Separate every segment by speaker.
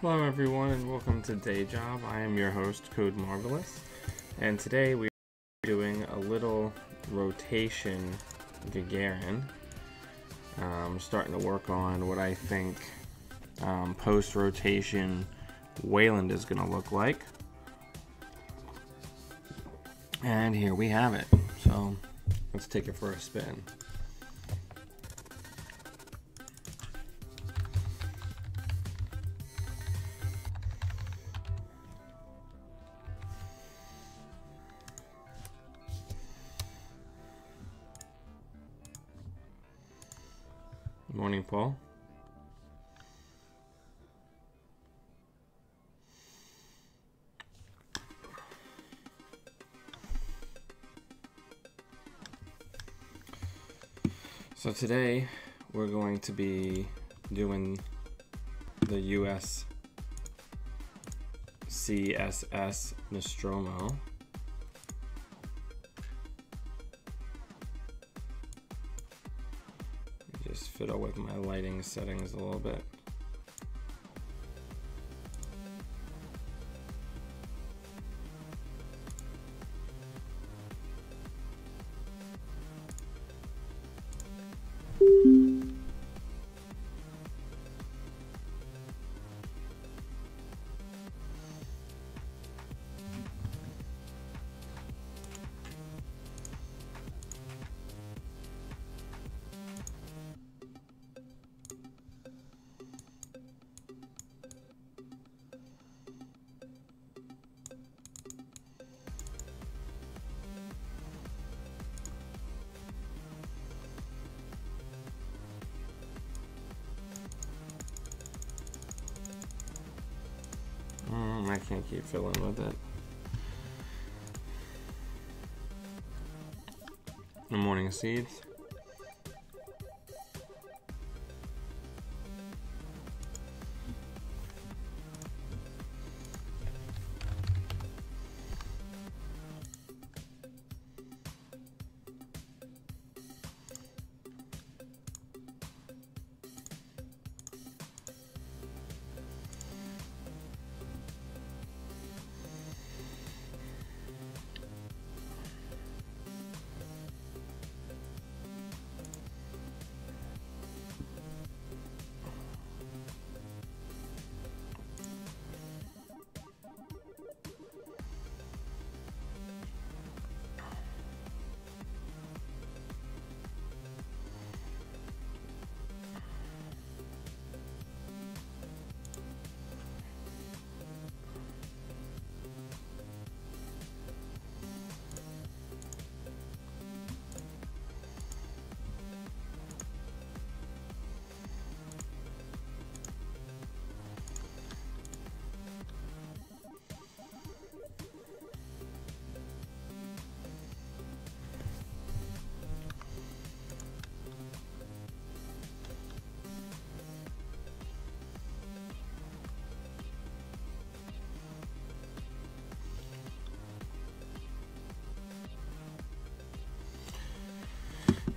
Speaker 1: Hello everyone and welcome to Day Job. I am your host, Code Marvelous, and today we are doing a little rotation Gagarin. I'm starting to work on what I think post-rotation Wayland is going to look like. And here we have it. So let's take it for a spin. Good morning, Paul. So today we're going to be doing the USCSS Nostromo. Just fiddle with my lighting settings a little bit. I can't keep fiddling with it. Good morning, Seeds.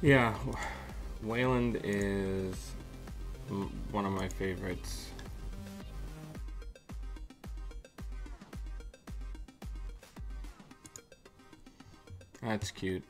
Speaker 1: Yeah, Wayland is one of my favorites. That's cute.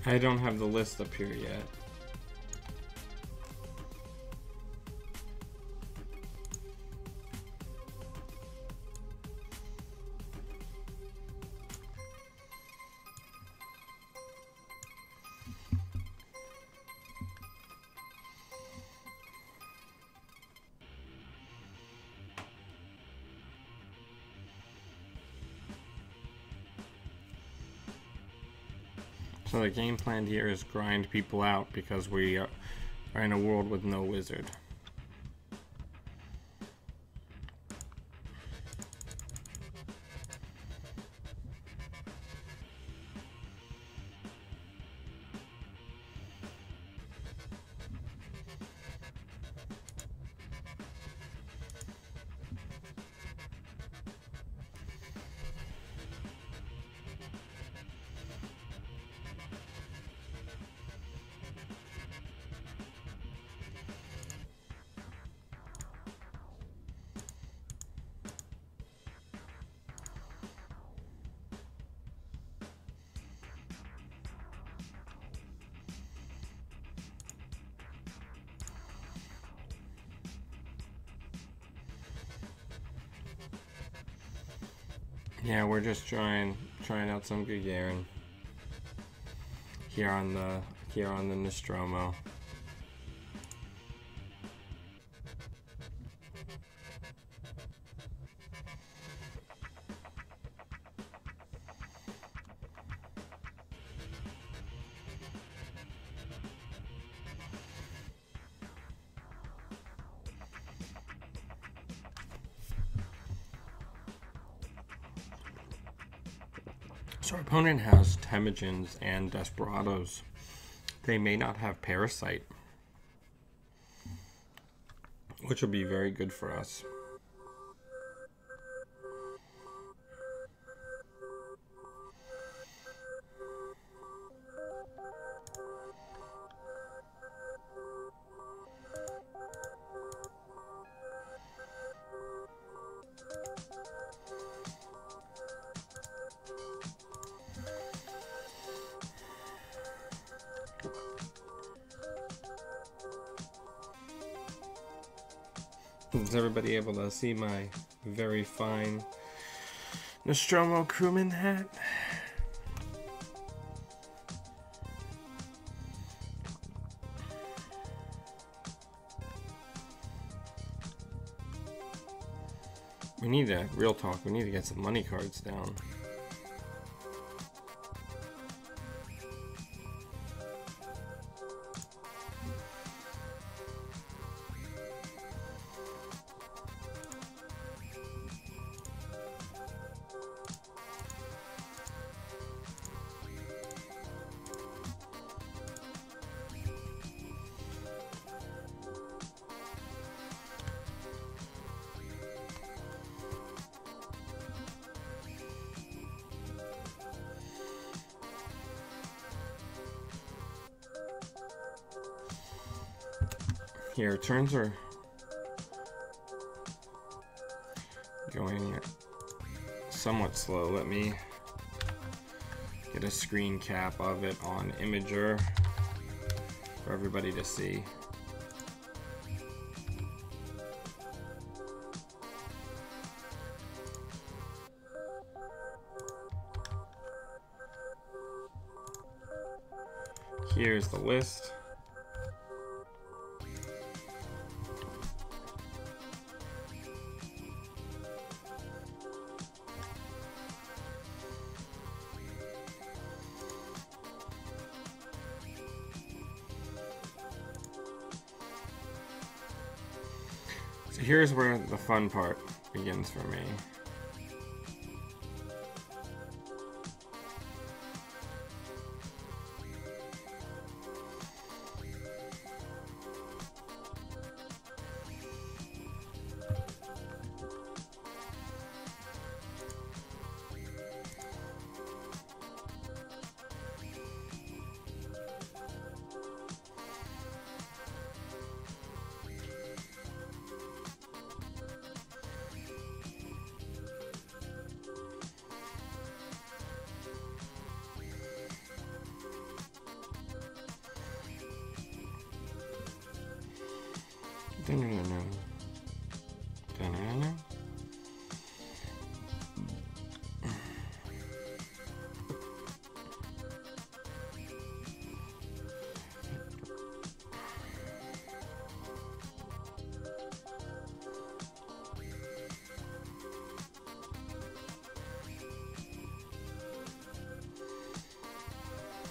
Speaker 1: I don't have the list up here yet. So the game plan here is grind people out because we are in a world with no wizard. Yeah, we're just trying out some Gagarin here on the Nostromo. So our opponent has Temujins and Desperados. They may not have Parasite, which will be very good for us. Is everybody able to see my very fine Nostromo crewman hat? We need to, real talk, we need to get some money cards down. Here, turns are going somewhat slow. Let me get a screen cap of it on Imager for everybody to see. Here's the list. So here's where the fun part begins for me.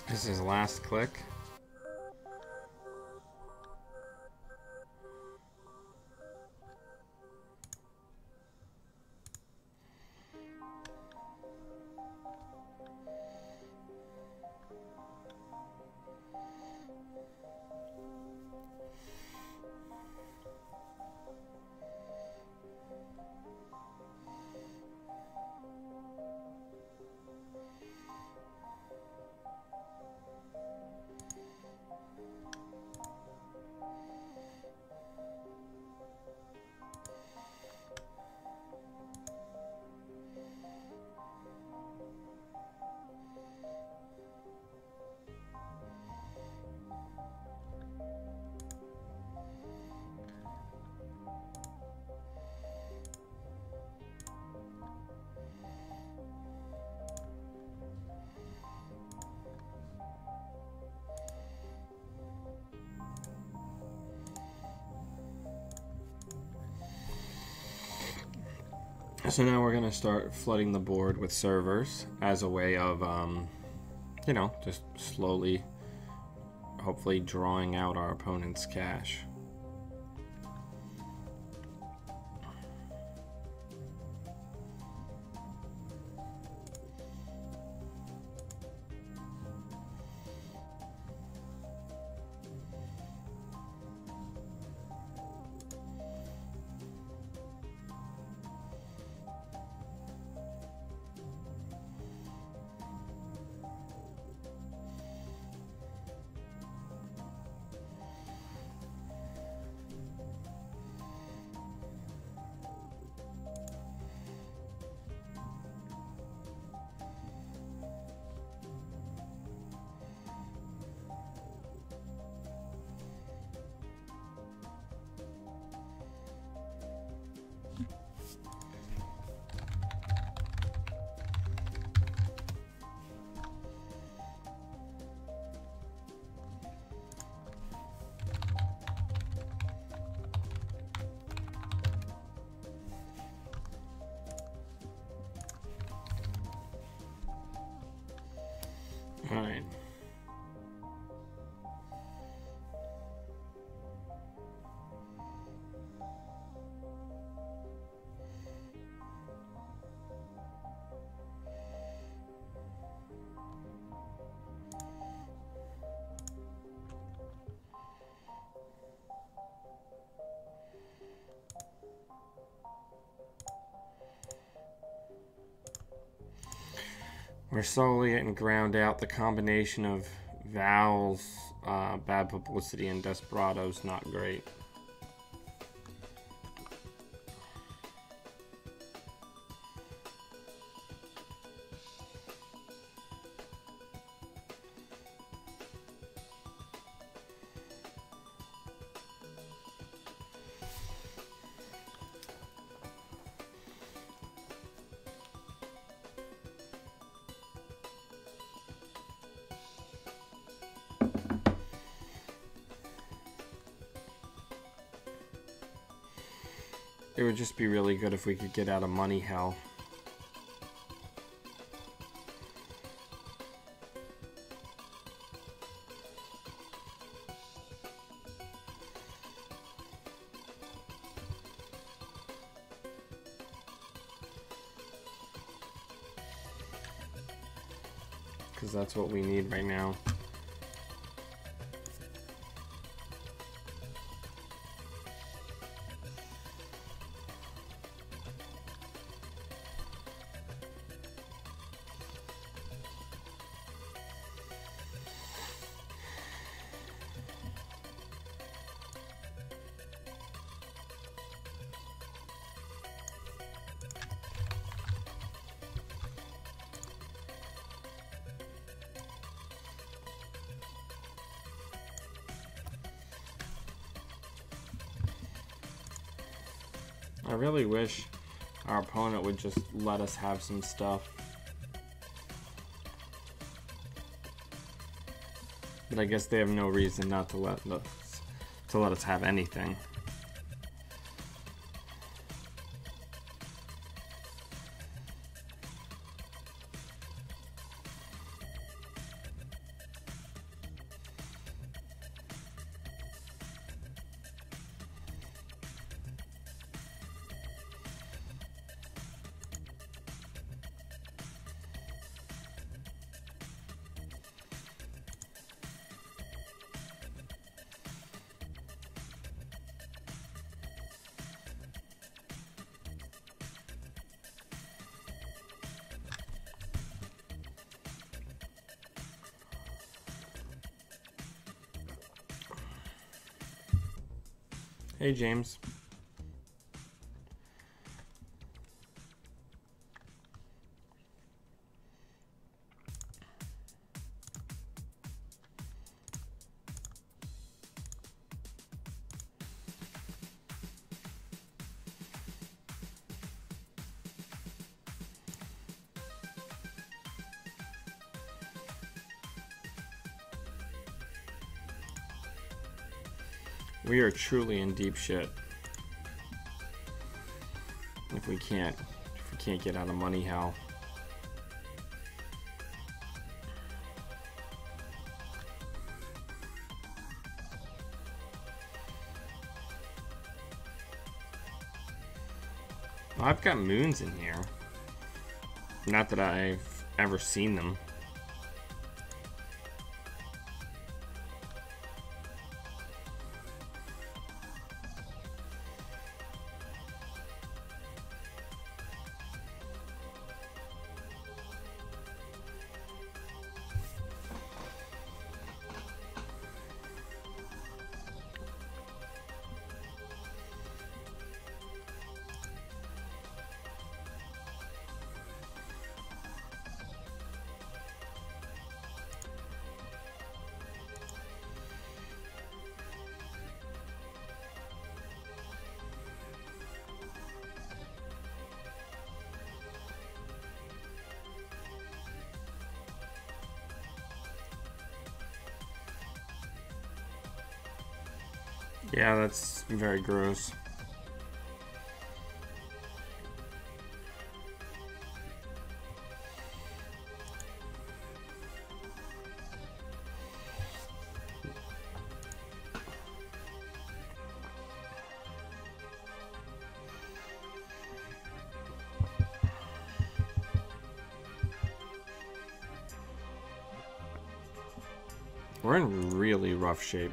Speaker 1: This is last click. So now we're going to start flooding the board with servers as a way of, you know, just slowly, hopefully drawing out our opponent's cash. All right. We're slowly getting ground out. The combination of Val's bad publicity and Desperado's not great. It would just be really good if we could get out of money hell. Because that's what we need right now. I really wish our opponent would just let us have some stuff. But I guess they have no reason not to let us have anything. Hey, James. We are truly in deep shit if we can't get out of money hell. Well, I've got moons in here. Not that I've ever seen them. Yeah, that's very gross. We're in really rough shape.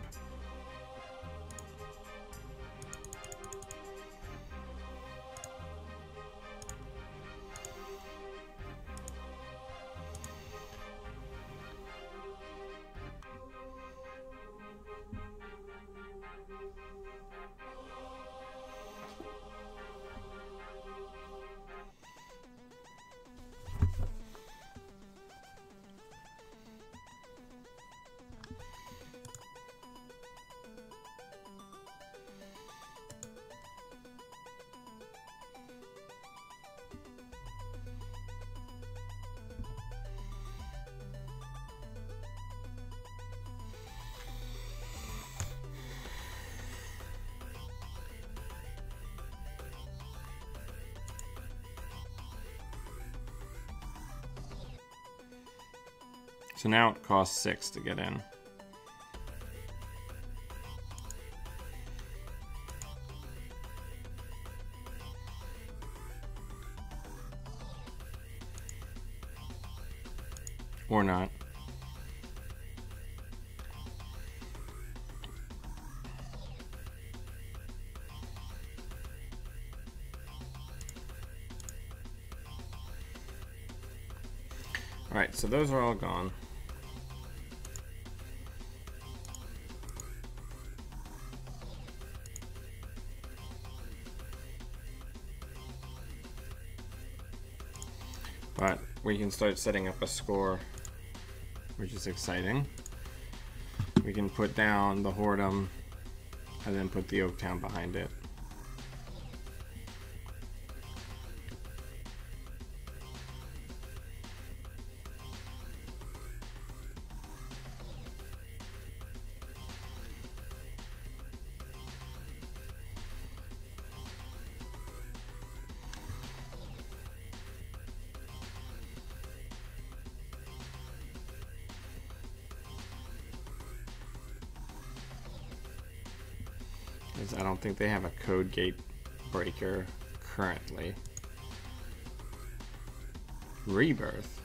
Speaker 1: So now it costs 6 to get in. Or not. Alright, so those are all gone. But we can start setting up a score, which is exciting. We can put down the Whoredom and then put the Oaktown behind it. Jeeves. I don't think they have a code gate breaker currently. Rebirth.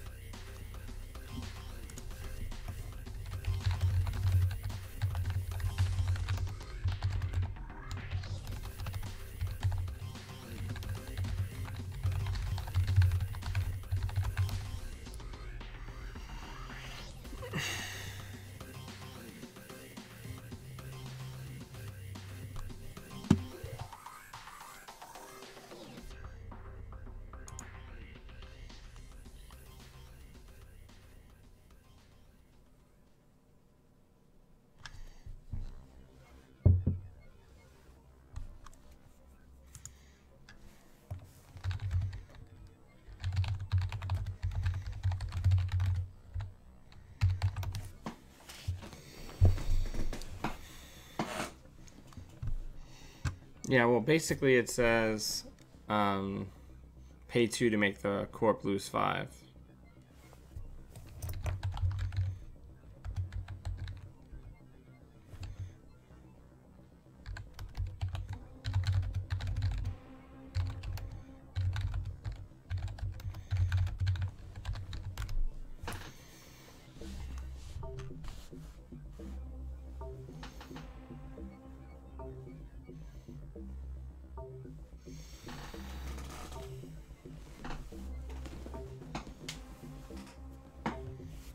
Speaker 1: Yeah, well, basically it says pay 2 to make the corp lose 5.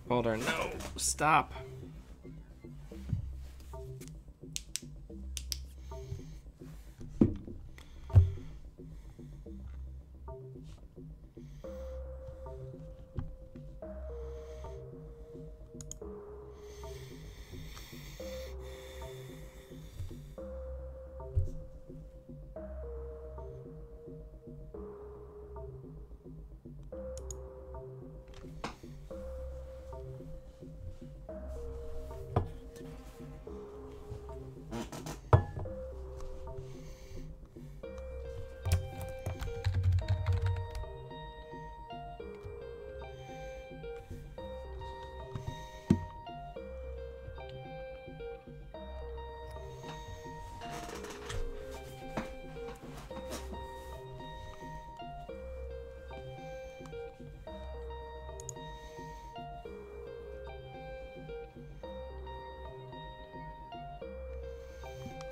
Speaker 1: Boulder, no, stop.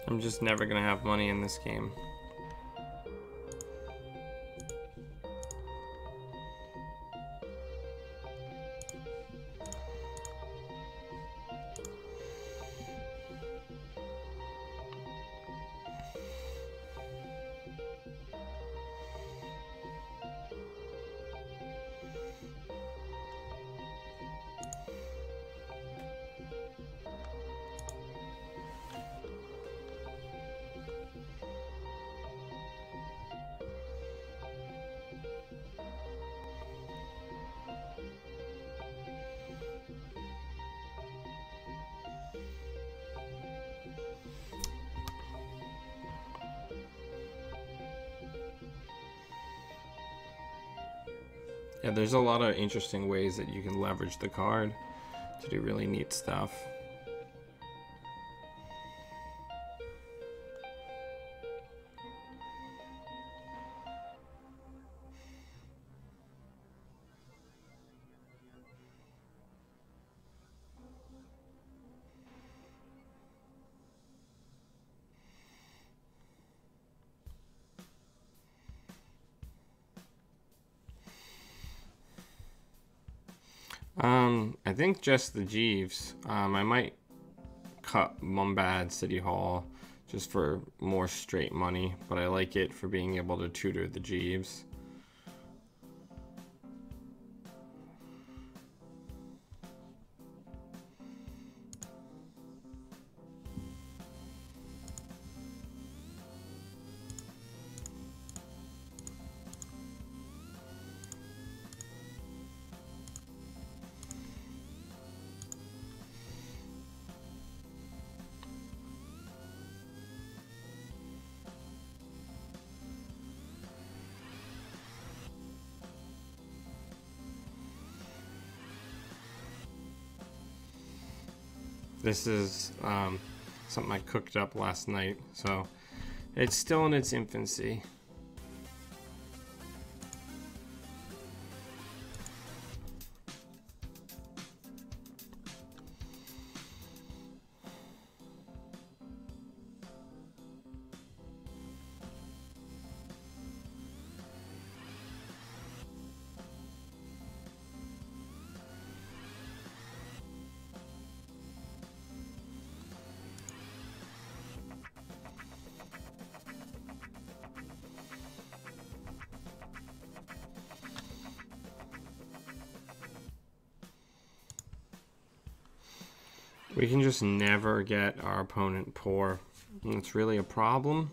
Speaker 1: I'm just never gonna have money in this game. Yeah, there's a lot of interesting ways that you can leverage the card to do really neat stuff. I think just the Jeeves. I might cut Mumbad City Hall just for more straight money, but I like it for being able to tutor the Jeeves. This is something I cooked up last night, so It's still in its infancy. We can just never get our opponent poor. And it's really a problem.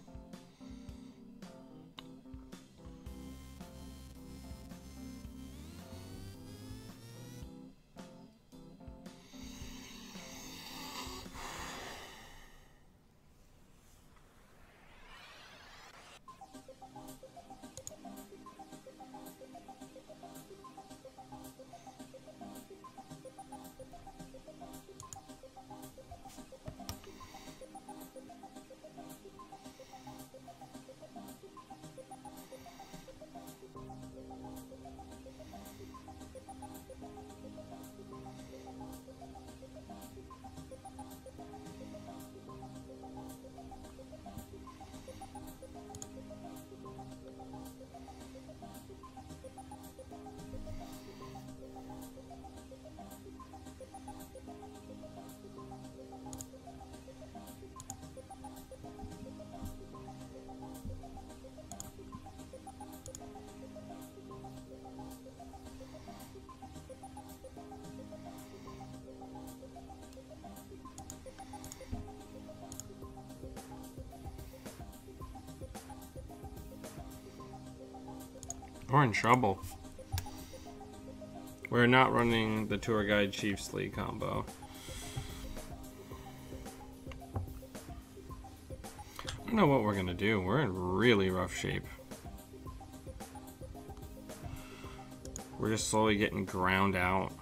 Speaker 1: We're in trouble. We're not running the Tour Guide Chiefs League combo. I don't know what we're gonna do. We're in really rough shape. We're just slowly getting ground out.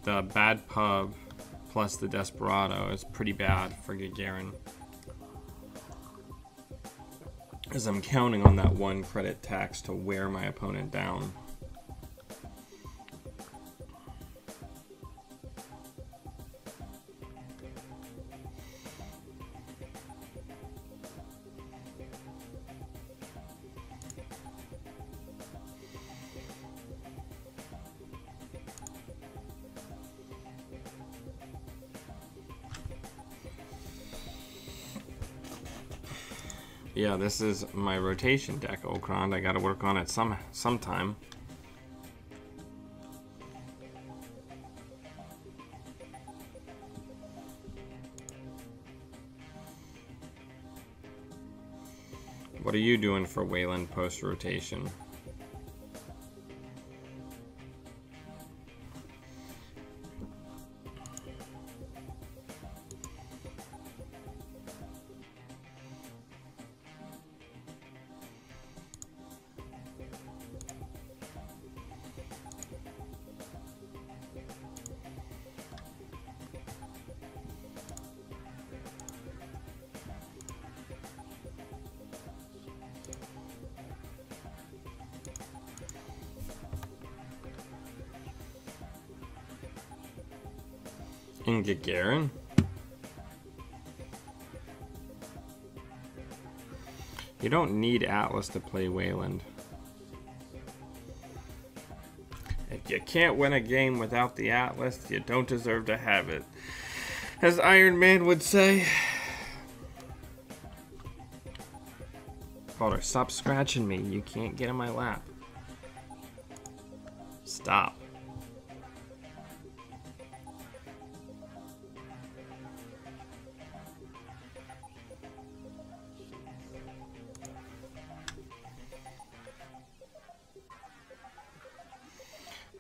Speaker 1: The bad pub plus the Desperado is pretty bad for Gagarin. As I'm counting on that one credit tax to wear my opponent down. Yeah, this is my rotation deck, Okran. I gotta work on it sometime. What are you doing for Wayland post-rotation? In Gagarin? You don't need Atlas to play Wayland. If you can't win a game without the Atlas, you don't deserve to have it. As Iron Man would say. Calder, stop scratching me. You can't get in my lap. Stop.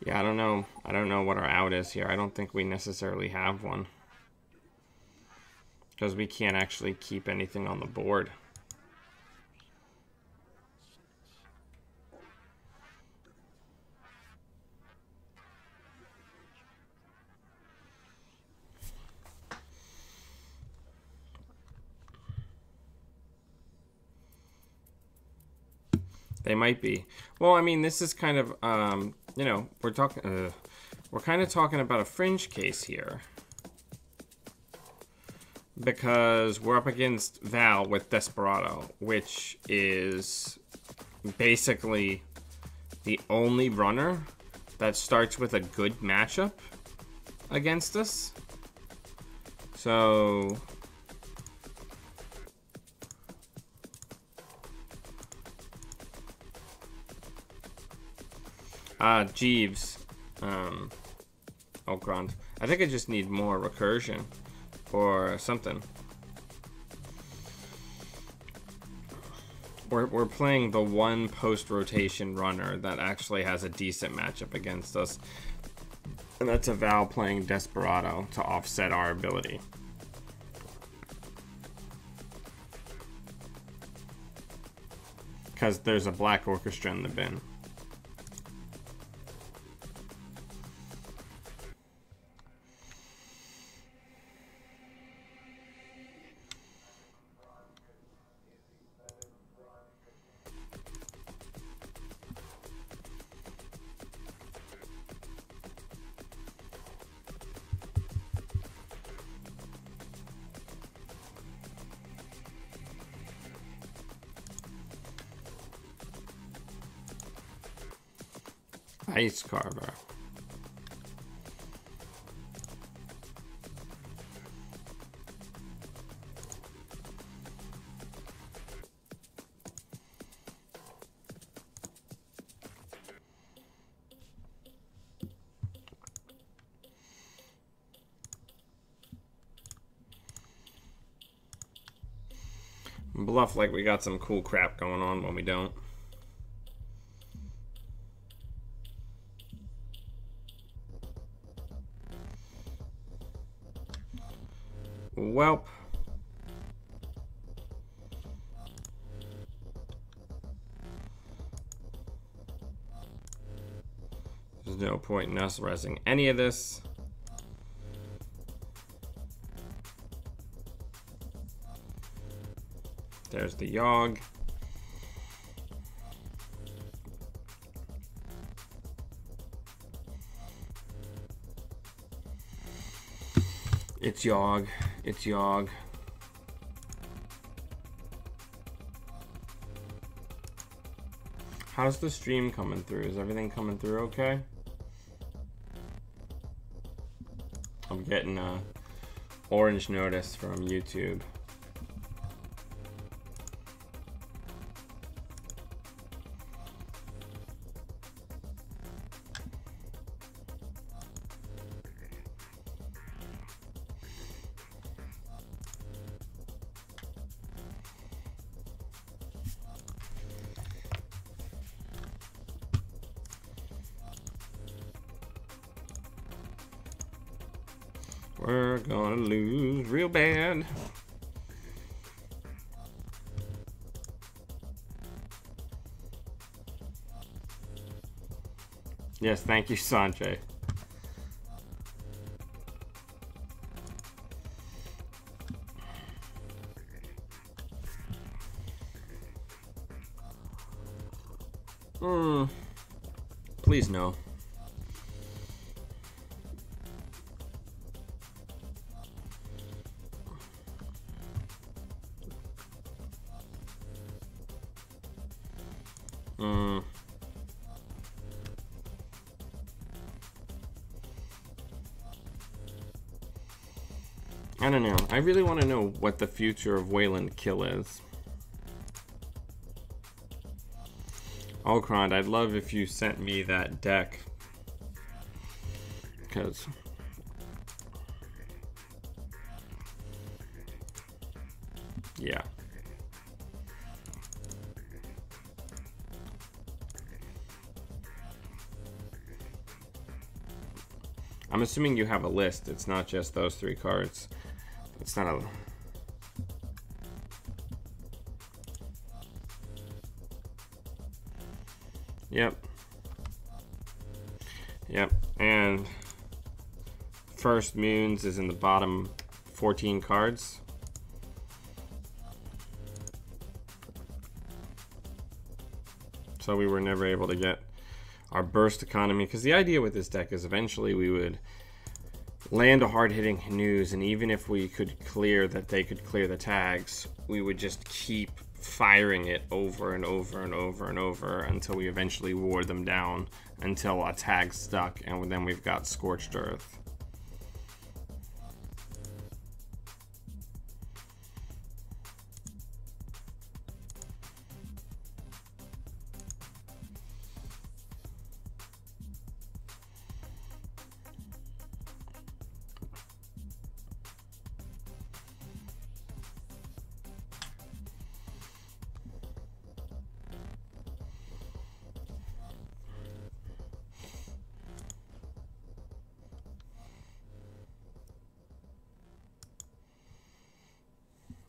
Speaker 1: Yeah, I don't know. I don't know what our out is here. I don't think we necessarily have one. Because we can't actually keep anything on the board. They might be. Well, I mean, this is kind of, you know, we're kind of talking about a fringe case here. Because we're up against Val with Desperado, which is basically the only runner that starts with a good matchup against us. So Jeeves, Okrond. I think I just need more recursion or something. We're playing the one post-rotation runner that actually has a decent matchup against us. And that's a Val playing Desperado to offset our ability. Because there's a Black Orchestra in the bin. Ice Carver. Bluff like we got some cool crap going on when we don't. Welp. There's no point in us resing any of this. There's the Yogg. It's Yogg. It's Yogg. How's the stream coming through? Is everything coming through okay? I'm getting a orange notice from YouTube. We're gonna lose real bad. Yes, thank you, Sanjay. Please no. I don't know. I really want to know what the future of Wayland Kill is. Okrond, I'd love if you sent me that deck. Because... yeah. I'm assuming you have a list. It's not just those 3 cards. It's not a... Yep. Yep. And First Moons is in the bottom 14 cards. So we were never able to get our burst economy, because the idea with this deck is eventually we would land a hard-hitting Hanus, and even if we could clear that, they could clear the tags, we would just keep firing it over and over and over and over until we eventually wore them down, until a tag stuck, and then we've got Scorched Earth.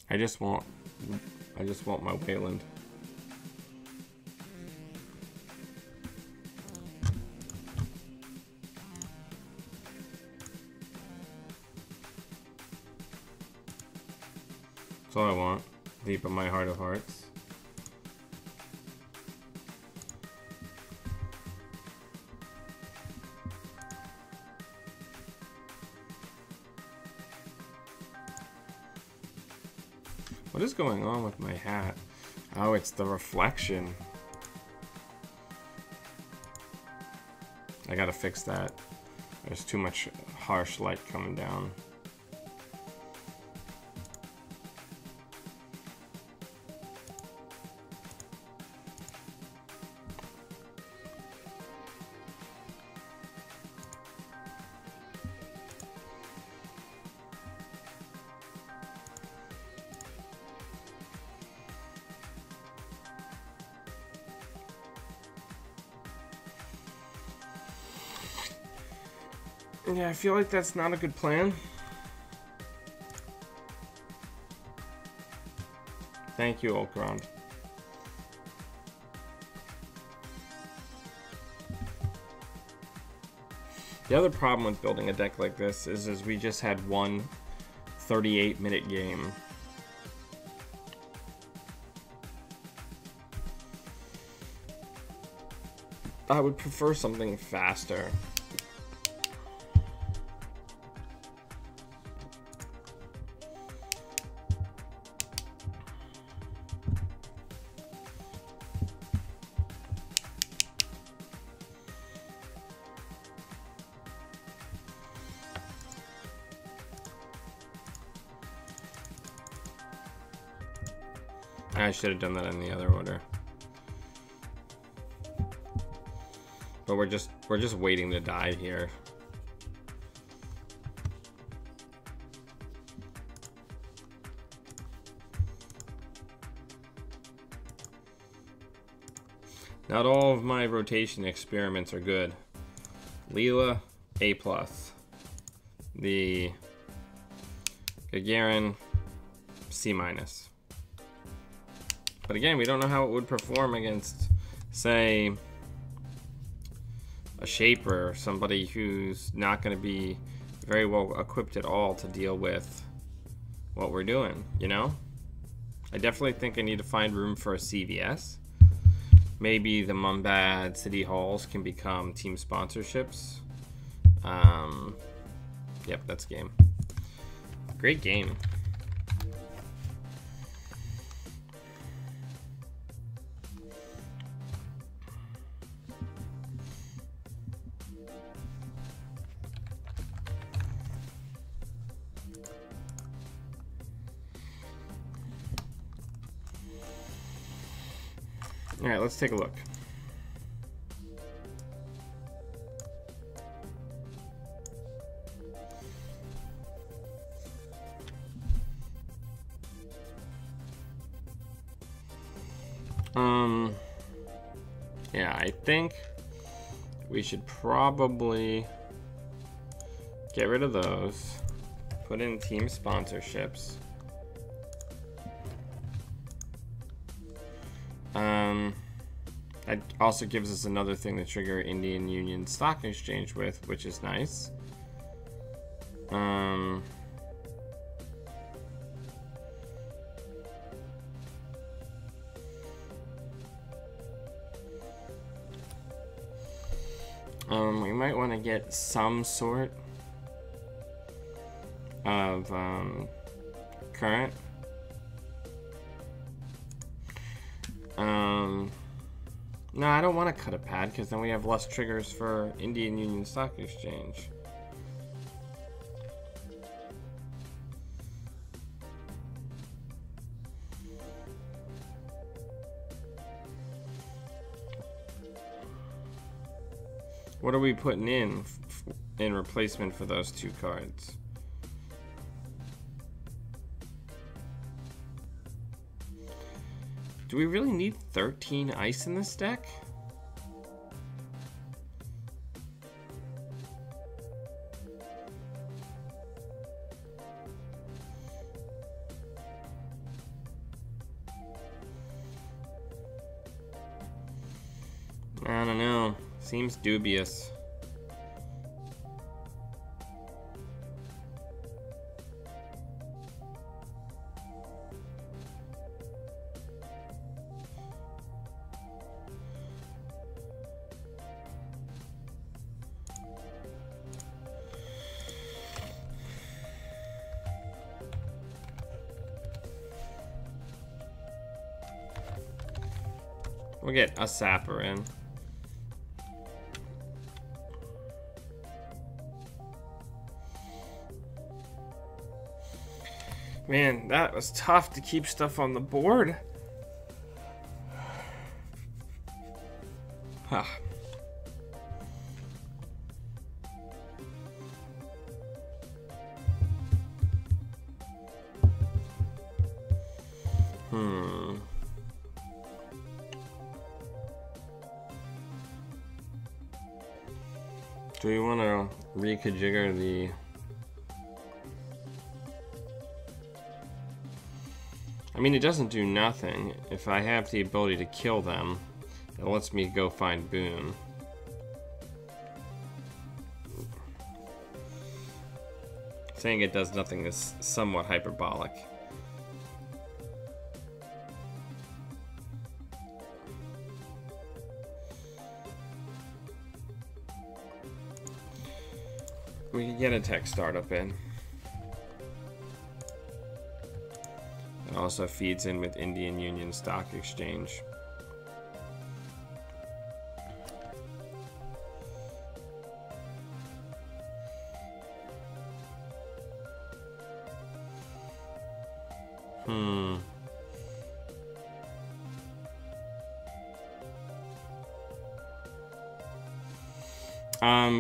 Speaker 1: I just want my Wayland. That's all I want, deep in my heart of hearts. What is going on with my hat? Oh, it's the reflection. I gotta fix that. There's too much harsh light coming down. Yeah, I feel like that's not a good plan. Thank you, Oakround. The other problem with building a deck like this is we just had one 38-minute game. I would prefer something faster. I should have done that in the other order. But we're just waiting to die here. Not all of my rotation experiments are good. Leela, A+. The Gagarin, C-. But again, we don't know how it would perform against, say, a Shaper, or somebody who's not going to be very well equipped at all to deal with what we're doing, you know? I definitely think I need to find room for a CVS. Maybe the Mumbad City Halls can become team sponsorships. Yep, that's game. Great game. All right, let's take a look. Yeah, I think we should probably get rid of those, put in team sponsorships. That also gives us another thing to trigger Indian Union Stock Exchange with, which is nice. We might want to get some sort of current. No, I don't want to cut a pad because then we have less triggers for Indian Union Stock Exchange. What are we putting in replacement for those two cards? Do we really need 13 ice in this deck? I don't know. Seems dubious. We'll get a sapper in. Man, that was tough to keep stuff on the board. Huh. Do we want to reconfigure the... I mean, it doesn't do nothing. If I have the ability to kill them, it lets me go find Boone. Saying it does nothing is somewhat hyperbolic. We can get a tech startup in. It also feeds in with Indian Union Stock Exchange.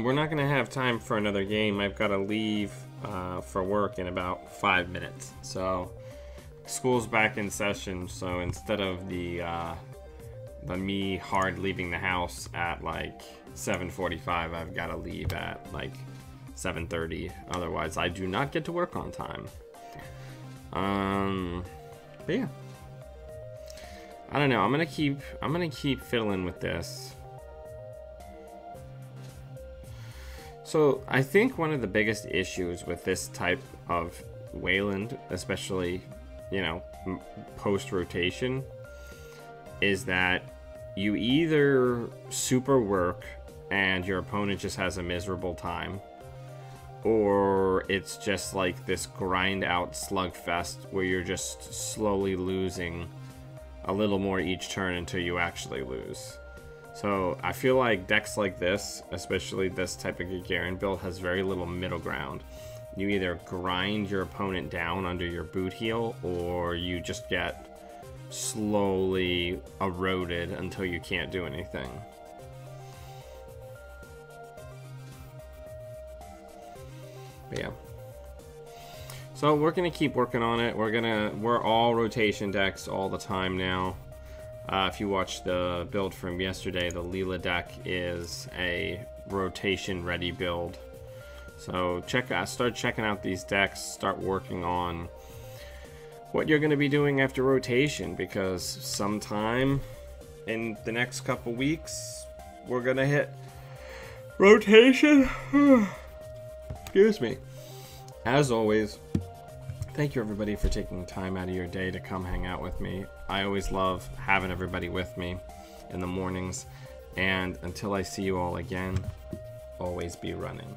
Speaker 1: We're not going to have time for another game. I've got to leave for work in about 5 minutes. So, school's back in session. So instead of the me hard leaving the house at like 7:45, I've got to leave at like 7:30. Otherwise, I do not get to work on time. But yeah, I don't know. I'm gonna keep fiddling with this. So I think one of the biggest issues with this type of Wayland, especially, you know, post-rotation, is that you either super work and your opponent just has a miserable time, or it's just like this grind out slugfest where you're just slowly losing a little more each turn until you actually lose. So I feel like decks like this, especially this type of Gagarin build, has very little middle ground. You either grind your opponent down under your boot heel, or you just get slowly eroded until you can't do anything. But yeah. So we're gonna keep working on it. We're all rotation decks all the time now. If you watched the build from yesterday, the Leela deck is a rotation ready build. So start checking out these decks, start working on what you're going to be doing after rotation, because sometime in the next couple weeks, we're going to hit rotation. Excuse me. As always, thank you everybody for taking time out of your day to come hang out with me. I always love having everybody with me in the mornings. And until I see you all again, always be running.